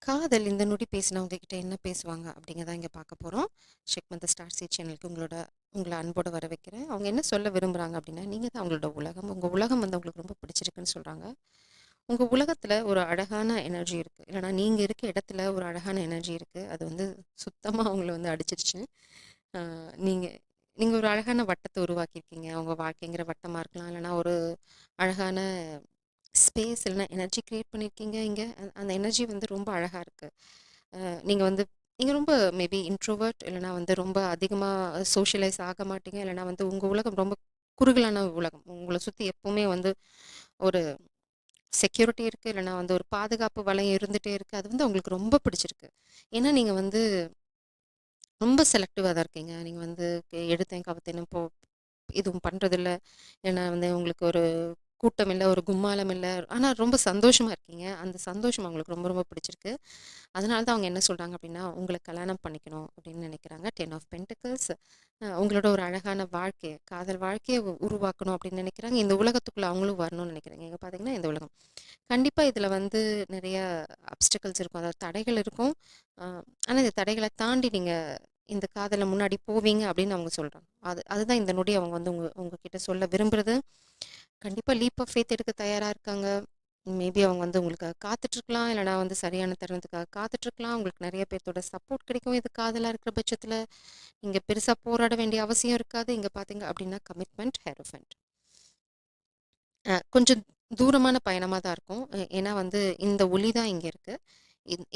காதல் இந்த நொடி பேசினவங்க கிட்ட என்ன பேசுவாங்க அப்படிங்கிறத இங்கே பார்க்க போகிறோம். ஷெக்மந்த ஸ்டார் சி சேனலுக்கு உங்களை அன்போடு வர வைக்கிறேன். அவங்க என்ன சொல்ல விரும்புகிறாங்க அப்படின்னா, நீங்கள் தான் அவங்களோட உலகம். உங்கள் உலகம் வந்து அவங்களுக்கு ரொம்ப பிடிச்சிருக்குன்னு சொல்கிறாங்க. உங்கள் உலகத்தில் ஒரு அழகான எனர்ஜி இருக்குது, இல்லைனா நீங்கள் இருக்க இடத்துல ஒரு அழகான எனர்ஜி இருக்குது. அது வந்து சுத்தமாக அவங்கள வந்து அடிச்சிருச்சு. நீங்கள் நீங்கள் ஒரு அழகான வட்டத்தை உருவாக்கியிருக்கீங்க. அவங்க வாழ்க்கைங்கிற வட்டமாக இருக்கலாம், இல்லைனா ஒரு அழகான ஸ்பேஸ் இல்லைனா எனர்ஜி கிரியேட் பண்ணியிருக்கீங்க இங்கே. அந்த எனர்ஜி வந்து ரொம்ப அழகாக இருக்குது. நீங்கள் வந்து நீங்கள் ரொம்ப மேபி இன்ட்ரோவர்ட், இல்லைனா வந்து ரொம்ப அதிகமாக சோஷியலைஸ் ஆக மாட்டீங்க, இல்லைனா வந்து உங்கள் உலகம் ரொம்ப குறுகலான உலகம். உங்களை சுற்றி எப்போவுமே வந்து ஒரு செக்யூரிட்டி இருக்குது, இல்லைனா வந்து ஒரு பாதுகாப்பு வளையம் இருந்துகிட்டே இருக்குது. அது வந்து உங்களுக்கு ரொம்ப பிடிச்சிருக்கு. ஏன்னா நீங்கள் வந்து ரொம்ப செலக்டிவாக தான் இருக்கீங்க. நீங்கள் வந்து எடுத்தேன் கவுத்தேன்னு எதுவும் பண்ணுறதில்ல. ஏன்னா வந்து உங்களுக்கு ஒரு கூட்டம் இல்லை, ஒரு கும்மாளம் இல்லை, ஆனால் ரொம்ப சந்தோஷமாக இருக்கீங்க. அந்த சந்தோஷம் அவங்களுக்கு ரொம்ப ரொம்ப பிடிச்சிருக்கு. அதனால தான் அவங்க என்ன சொல்கிறாங்க அப்படின்னா, உங்களை கல்யாணம் பண்ணிக்கணும் அப்படின்னு நினைக்கிறாங்க. 10 of Pentacles. உங்களோட ஒரு அழகான வாழ்க்கையை, காதல் வாழ்க்கையை உருவாக்கணும் அப்படின்னு நினைக்கிறாங்க. இந்த உலகத்துக்குள்ளே அவங்களும் வரணும்னு நினைக்கிறாங்க. இங்கே பார்த்தீங்கன்னா இந்த உலகம் கண்டிப்பாக இதில் வந்து நிறைய அப்டிக்கல்ஸ் இருக்கும், அதாவது தடைகள் இருக்கும். ஆனால் இந்த தடைகளை தாண்டி நீங்கள் இந்த காதலை முன்னாடி போவீங்க அப்படின்னு அவங்க சொல்கிறாங்க. அதுதான் இந்த நொடி அவங்க வந்து உங்ககிட்ட சொல்ல விரும்புகிறது. கண்டிப்பாக லீப் ஆஃப் ஃபேத் எடுக்க தயாராக இருக்காங்க. மேபி அவங்க வந்து உங்களுக்காக காத்துட்ருக்கலாம், இல்லைனா வந்து சரியான தருணத்துக்காக காத்துட்ருக்கலாம். உங்களுக்கு நிறைய பேர்த்தோட சப்போர்ட் கிடைக்கும். இது காதலாக இருக்கிற பட்சத்தில் நீங்கள் பெருசாக போராட வேண்டிய அவசியம் இருக்காது. இங்கே பார்த்தீங்க அப்படின்னா கமிட்மெண்ட், ஹெரோஃபென்ட். கொஞ்சம் தூரமான பயணமாக தான் இருக்கும். ஏன்னா வந்து இந்த ஒளி தான் இங்கே இருக்குது.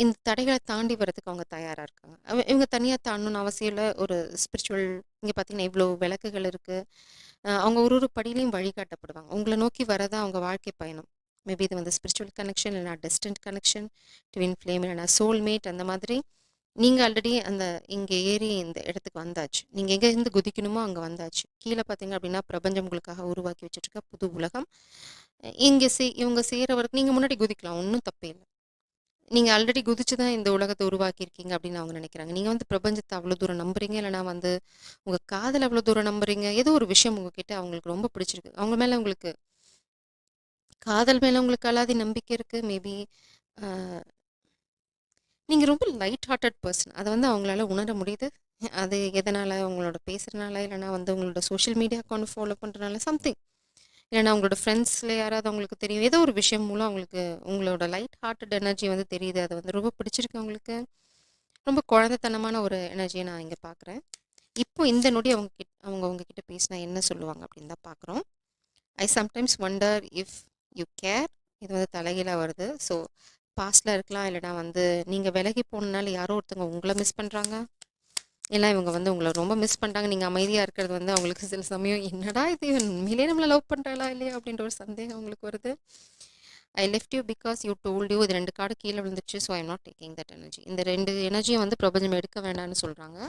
இந்த தடைகளை தாண்டி வரதுக்கு அவங்க தயாராக இருக்காங்க. இவங்க தனியாக தாண்டணும்னு அவசியம் இல்லை. ஒரு ஸ்பிரிச்சுவல் இங்கே பார்த்தீங்கன்னா இவ்வளோ விளக்குகள் இருக்குது. அவங்க ஒரு ஒரு படியிலையும் வழிகாட்டப்படுவாங்க. உங்களை நோக்கி வரதான் அவங்க வாழ்க்கை பயணம். மேபி இது வந்து ஸ்பிரிச்சுவல் கனெக்ஷன், இல்லைனா டிஸ்டன்ட் கனெக்ஷன், ட்வின் ஃப்ளேம், இல்லைனா சோல்மேட். அந்த மாதிரி நீங்கள் ஆல்ரெடி அந்த இங்கே ஏறி இந்த இடத்துக்கு வந்தாச்சு. நீங்கள் எங்கேருந்து குதிக்கணுமோ அங்கே வந்தாச்சு. கீழே பார்த்தீங்க அப்படின்னா பிரபஞ்சம் உங்களுக்காக உருவாக்கி வச்சுட்ருக்க புது உலகம். இங்கே இவங்க செய்கிற வரைக்கும் நீங்கள் முன்னாடி குதிக்கலாம், ஒன்றும் தப்பே இல்லை. நீங்கள் ஆல்ரெடி குதிச்சு தான் இந்த உலகத்தை உருவாக்கியிருக்கீங்க அப்படின்னு அவங்க நினைக்கிறாங்க. நீங்கள் வந்து பிரபஞ்சத்தை அவ்வளோ தூரம் நம்புறீங்க, இல்லைனா வந்து உங்கள் காதல் அவ்வளோ தூரம் நம்புறீங்க. ஏதோ ஒரு விஷயம் உங்ககிட்ட அவங்களுக்கு ரொம்ப பிடிச்சிருக்கு. அவங்க மேலே உங்களுக்கு காதல் மேலே உங்களுக்கு அலாதி நம்பிக்கை இருக்குது. மேபி நீங்கள் ரொம்ப லைட் ஹார்ட்டட் பர்சன். அதை வந்து அவங்களால உணர முடியுது. அது எதனால், உங்களோட பேசுகிறனால, இல்லைனா வந்து உங்களோட சோஷியல் மீடியா அக்கௌண்ட் ஃபாலோ பண்ணுறனால, சம்திங். இல்லைனா உங்களோட ஃப்ரெண்ட்ஸில் யாராவது அவங்களுக்கு தெரியும், ஏதோ ஒரு விஷயம் மூலம் அவங்களுக்கு உங்களோட லைட் ஹார்ட்டட் எனர்ஜி வந்து தெரியுது. அது வந்து ரொம்ப பிடிச்சிருக்கு அவங்களுக்கு. ரொம்ப குழந்தைத்தனமான ஒரு எனர்ஜியை நான் இங்கே பார்க்குறேன். இப்போ இந்த நொடி அவங்க உங்ககிட்ட பேசினா என்ன சொல்லுவாங்க அப்படின்னு தான் பார்க்குறோம். I sometimes wonder if you care. இது வந்து தலைகீழாக வருது. ஸோ பாஸ்டில் இருக்கலாம், இல்லைனா வந்து நீங்கள் விலகி போனனால யாரோ ஒருத்தவங்க உங்களை மிஸ் பண்ணுறாங்க, இல்லை இவங்க வந்து உங்களை ரொம்ப மிஸ் பண்ணுறாங்க. நீங்கள் அமைதியாக இருக்கிறது வந்து அவங்களுக்கு சில சமயம் என்னடா இது உண்மையிலே நம்மளை லவ் பண்ணுறாளா இல்லையா அப்படின்ற ஒரு சந்தேகம் அவங்களுக்கு வருது. I left you because you told you. இது 2 கார்டு கீழே விழுந்துச்சு. So I'm not taking that energy. இந்த 2 எனர்ஜியை வந்து பிரபஞ்சம் எடுக்க வேண்டாம்னு சொல்கிறாங்க.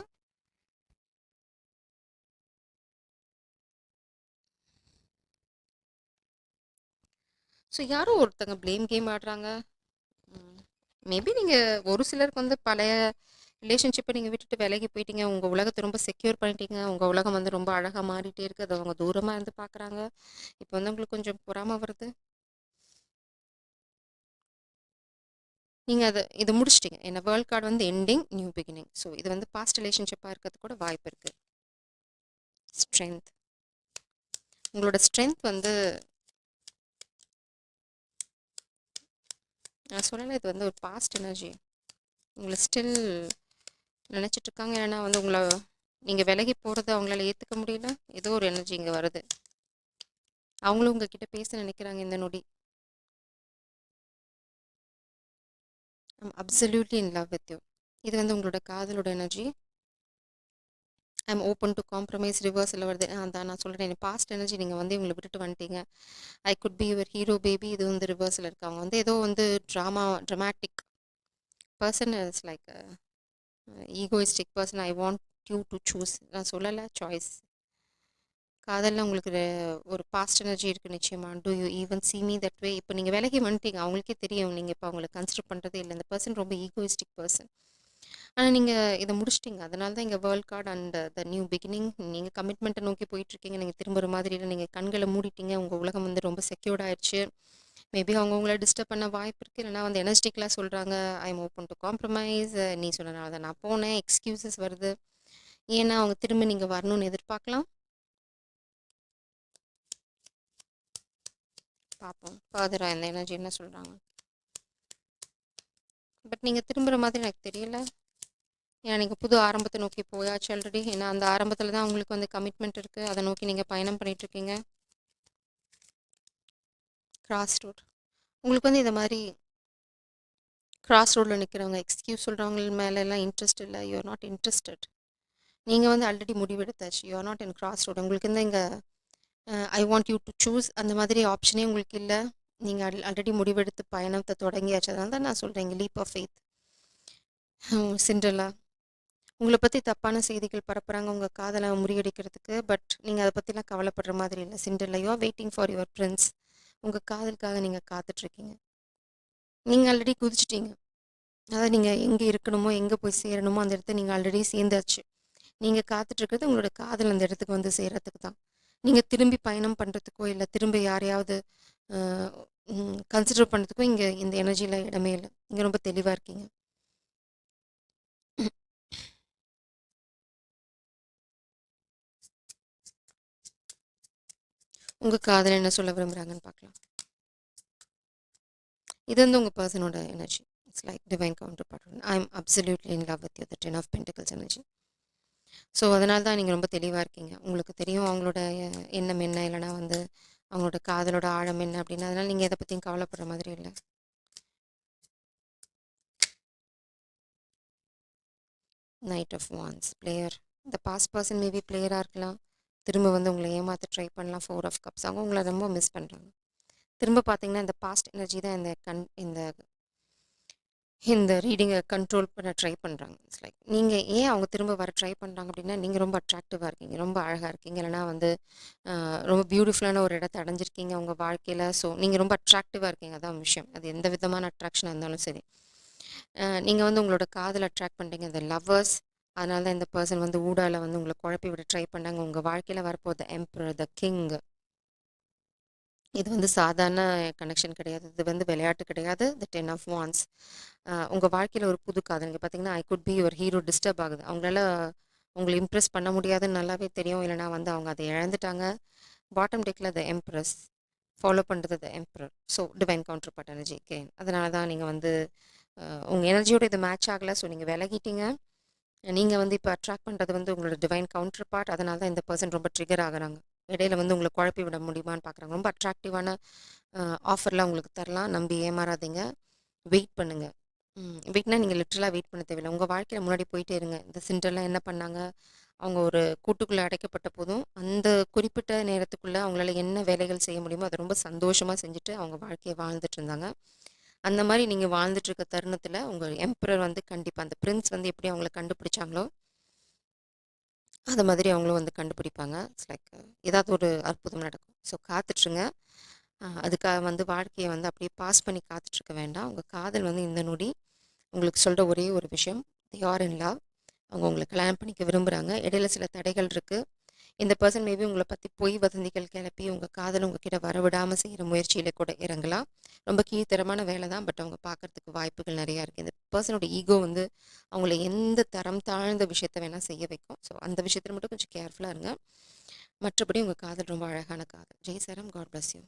ஸோ யாரோ ஒருத்தங்க ப்ளேம் கேம் ஆடுறாங்க. மேபி நீங்கள் ஒரு சிலருக்கு வந்து பழைய ரிலேஷன்ஷிப்பை நீங்கள் விட்டுட்டு விலகி போயிட்டீங்க. உங்கள் உலகத்தை ரொம்ப செக்யூர் பண்ணிட்டீங்க. உங்கள் உலகம் வந்து ரொம்ப அழகாக மாறிட்டே இருக்குது. அதை அவங்க தூரமாக இருந்து பார்க்குறாங்க. இப்போ வந்து உங்களுக்கு கொஞ்சம் பொறாமை வருது. நீங்கள் இதை முடிச்சிட்டிங்க. என்ன வேர்ல்ட் கார்டு வந்து எண்டிங், நியூ பிகினிங். ஸோ இது வந்து பாஸ்ட் ரிலேஷன்ஷிப்பாக இருக்கிறது கூட வாய்ப்பு இருக்குது. ஸ்ட்ரென்த். உங்களோட ஸ்ட்ரென்த் வந்து நான் சொல்லலை, இது வந்து ஒரு பாஸ்ட் எனர்ஜி. உங்களை ஸ்டில் நினச்சிட்ருக்காங்க. ஏன்னா வந்து உங்களை நீங்கள் விலகி போகிறத அவங்களால ஏற்றுக்க முடியல. ஏதோ ஒரு எனர்ஜி இங்கே வருது. அவங்களும் உங்ககிட்ட பேச நினைக்கிறாங்க இந்த நொடி. Absolutely in love with you. இது வந்து உங்களோட காதலோட energy. I'm open to compromise. ரிவர்ஸில் வருது. அதான் நான் சொல்கிறேன், பாஸ்ட் எனர்ஜி நீங்கள் வந்து இவங்களை விட்டுட்டு வந்துட்டீங்க. I could be your hero baby. இது வந்து ரிவர்ஸில் இருக்காங்க. வந்து ஏதோ வந்து dramatic person is like egoistic person. I want you to choose. நான் சொல்லலை, சாய்ஸ். காதலில் உங்களுக்கு ஒரு பாஸ்ட் எனர்ஜி இருக்குது நிச்சயமாக. Do you even see me that way? இப்போ நீங்கள் விலகி வந்துட்டீங்க. அவங்களுக்கே தெரியும் நீங்கள் இப்போ அவங்களை கன்சிடர் பண்ணுறதே இல்லை. இந்த பர்சன் ரொம்ப ஈகோயிஸ்டிக் பர்சன். ஆனால் நீங்கள் இதை முடிச்சிட்டிங்க. அதனால தான் இங்கே world card and the new beginning. நீங்கள் கமிட்மெண்ட்டை நோக்கி போயிட்டுருக்கீங்க. நீங்கள் திரும்புகிற மாதிரி இல்லை. நீங்கள் கண்களை மூடிட்டீங்க. உங்கள் உலகம் வந்து ரொம்ப செக்யூர்ட் ஆயிடுச்சு. மேபி அவங்க உங்கள டிஸ்டர்ப் பண்ண வாய்ப்பு இருக்கு. இல்லைனா வந்து எனர்ஜெட்டிக்கலா சொல்றாங்க, I am open to compromise. நீ சொன்னனால தான் நான் போனேன். எக்ஸ்கியூசஸ் வருது. ஏன்னா அவங்க திரும்ப நீங்க வரணும்னு எதிர்பார்க்கலாம். பார்ப்போம். ஃபர்தரா இந்த எனர்ஜி என்ன சொல்றாங்க. பட் நீங்க திரும்புற மாதிரி எனக்கு தெரியல. ஏன்னா நீங்க புது ஆரம்பத்த நோக்கி போயாச்சு ஆல்ரெடி. ஏன்னா அந்த ஆரம்பத்துல தான் உங்களுக்கு வந்து கமிட்மெண்ட் இருக்கு. அத நோக்கி நீங்க பயணம் பண்ணிட்டு இருக்கீங்க. Cross road. உங்களுக்கு வந்து இந்த மாரி கிராஸ் ரோட்ல நிக்கிறவங்க, எக்ஸ்கியூஸ் சொல்றவங்க மேல எல்லாம் இன்ட்ரெஸ்ட் இல்ல. You are not interested. நீங்க வந்து ஆல்ரெடி முடிவெடுத்தாச்சு. You are not in cross road. உங்களுக்கு வந்து இங்க I want you to choose அந்த மாதிரி ஆப்ஷனே உங்களுக்கு இல்ல. நீங்க ஆல்ரெடி முடிவெடுத்து பயணத்த தொடங்கியாச்சு. அதனால தான் நான் சொல்றேன், லீப் ஆஃப் ஃபெய்த். சிண்ட்ரெல்லா. உங்கள பத்தி தப்பான செய்திகள் பரப்புறாங்க உங்க காதல முறியடிக்கிறதுக்கு. பட் நீங்க அத பத்திலாம் கவலைப்படுற மாதிரி இல்ல. Cinderella, you are waiting for your Prince. உங்க காதலுக்காக நீங்க காத்துட்டு இருக்கீங்க. நீங்க ஆல்ரெடி குதிச்சுட்டீங்க. அதாவது நீங்க எங்க இருக்கணுமோ, எங்க போய் சேரணுமோ அந்த இடத்த நீங்க ஆல்ரெடி சேர்ந்தாச்சு. நீங்க காத்துட்டு இருக்கிறது உங்களோட காதல் அந்த இடத்துக்கு வந்து சேர்றதுக்கு தான். நீங்க திரும்பி பயணம் பண்றதுக்கோ, இல்ல திரும்ப யாரையாவது அ கன்சிடர் பண்றதுக்கோ இங்க இந்த எனர்ஜில இடமே இல்ல. நீங்க ரொம்ப தெளிவா இருக்கீங்க. உங்க காதலன் என்ன சொல்ல விரும்புறாங்கன்னு பார்க்கலாம். இது வந்து உங்க பெர்சனோட எனர்ஜி. It's like divine counterpart. I am absolutely in love with you. The 10 of pentacles energy. So அதனால தான் நீங்க ரொம்ப தெளிவா இருக்கீங்க. உங்களுக்கு தெரியும் அவங்களோட எண்ணம் என்ன, இல்லைனா வந்து அவங்களோட காதலோட ஆழம் என்ன அப்படின்னு. அதனால நீங்க எத பத்தியும் கவலைப்படுற மாதிரி இல்ல. Knight of wands player. இந்த பாஸ்ட் பர்சன் மேபி பிளேயரா இருக்கலாம். திரும்ப வந்து உங்கள ஏமாத்த ட்ரை பண்ணலாம். 4 ஆஃப் கப்ஸ். அவங்க உங்கள ரொம்ப மிஸ் பண்றாங்க. திரும்ப பார்த்தீங்கன்னா, இந்த பாஸ்ட் எனர்ஜி தான் இந்த இந்த ரீடிங்கை கண்ட்ரோல் பண்ண ட்ரை பண்ணுறாங்க. இட்ஸ் லைக் நீங்கள் ஏன் அவங்க திரும்ப வர ட்ரை பண்ணுறாங்க அப்படின்னா, நீங்கள் ரொம்ப அட்ராக்டிவாக இருக்கீங்க, ரொம்ப அழகாக இருக்கீங்க, இல்லைனா வந்து ரொம்ப பியூட்டிஃபுல்லான ஒரு இடத்த அடைஞ்சிருக்கீங்க உங்கள் வாழ்க்கையில். ஸோ நீங்கள் ரொம்ப அட்ராக்டிவாக இருக்கீங்க, அதான் விஷயம். அது எந்த விதமான அட்ராக்ஷனாக இருந்தாலும் சரி. நீங்கள் வந்து உங்களோட காதல் அட்ராக்ட் பண்ணுறீங்க, இந்த லவ்வர்ஸ். அதனால தான் இந்த பர்சன் வந்து ஊடால வந்து உங்களை குழப்பி விட ட்ரை பண்ணாங்க. உங்கள் வாழ்க்கையில் வரப்போகுது எம்பரர், த கிங். இது வந்து சாதாரண கனெக்ஷன் கிடையாது. இது வந்து விளையாட்டு கிடையாது. தி 10 ஆஃப் வாண்ட்ஸ். உங்கள் வாழ்க்கையில் ஒரு புது காதல். இங்கே பார்த்தீங்கன்னா, I could be your hero disturb ஆகுது. அவங்களால உங்களை இம்ப்ரெஸ் பண்ண முடியாதுன்னு நல்லாவே தெரியும். இல்லைனா வந்து அவங்க அதை இழந்துட்டாங்க. பாட்டம் டெக்கில் த எம்பரஸ். ஃபாலோ பண்ணுறது the emperor. So divine counterpart energy can. அதனால தான் நீங்கள் வந்து உங்கள் எனர்ஜியோட இது மேட்ச் ஆகலை. ஸோ நீங்கள் விலகிட்டீங்க. நீங்கள் வந்து இப்போ அட்ராக்ட் பண்ணுறது வந்து உங்களோட டிவைன் கவுண்டர் பார்ட். அதனால தான் இந்த பர்சன் ரொம்ப ட்ரிகர் ஆகுறாங்க. இடையில வந்து உங்களை குழப்பி விட முடியுமான்னு பார்க்குறாங்க. ரொம்ப அட்ராக்டிவான ஆஃபர்லாம் உங்களுக்கு தரலாம். நம்பி ஏமாறாதீங்க. வெயிட் பண்ணுங்க. வெயிட்னா நீங்கள் லிட்ரலாக வெயிட் பண்ண தேவையில்லை. உங்கள் வாழ்க்கையில் முன்னாடி போயிட்டே இருங்க. இந்த சிண்டர்லாம் என்ன பண்ணாங்க, அவங்க ஒரு கூட்டுக்குள்ளே அடைக்கப்பட்ட போதும் அந்த குறிப்பிட்ட நேரத்துக்குள்ளே அவங்களால என்ன வேலைகள் செய்ய முடியுமோ அதை ரொம்ப சந்தோஷமாக செஞ்சுட்டு அவங்க வாழ்க்கையை வாழ்ந்துட்டு இருந்தாங்க. அந்த மாதிரி நீங்கள் வாழ்ந்துட்டு இருக்க தருணத்தில் உங்கள் எம்பரர் வந்து கண்டிப்பாக அந்த பிரின்ஸ் வந்து எப்படி அவங்கள கண்டுபிடிச்சாங்களோ அது மாதிரி அவங்களும் வந்து கண்டுபிடிப்பாங்க. இட்ஸ் லைக் ஏதாவது ஒரு அற்புதம் நடக்கும். ஸோ காத்துட்ருங்க. அதுக்காக வந்து வாழ்க்கையை வந்து அப்படியே பாஸ் பண்ணி காத்துட்ருக்க வேண்டாம். உங்கள் காதல் வந்து இந்த நொடி உங்களுக்கு சொல்கிற ஒரே ஒரு விஷயம், தே ஆர் இன் லவ். அவங்க உங்களை கல்யாணம் பண்ணிக்க விரும்புகிறாங்க. இடையில சில தடைகள் இருக்குது. இந்த பர்சன் மேபி உங்களை பற்றி பொய் வதந்திகள் கிளப்பி உங்கள் காதலை உங்ககிட்ட வரவிடாமல் செய்கிற முயற்சியில் கூட இறங்கலாம். ரொம்ப கீழ்த்தரமான வேலை தான். பட் அவங்க பார்க்கறதுக்கு வாய்ப்புகள் நிறையா இருக்குது. இந்த பர்சனோட ஈகோ வந்து அவங்கள எந்த தரம் தாழ்ந்த விஷயத்த வேணால் செய்ய வைக்கும். ஸோ அந்த விஷயத்தில் மட்டும் கொஞ்சம் கேர்ஃபுல்லாக இருங்க. மற்றபடி உங்கள் காதல் ரொம்ப அழகான காதல். ஜெய் சரம். God bless you.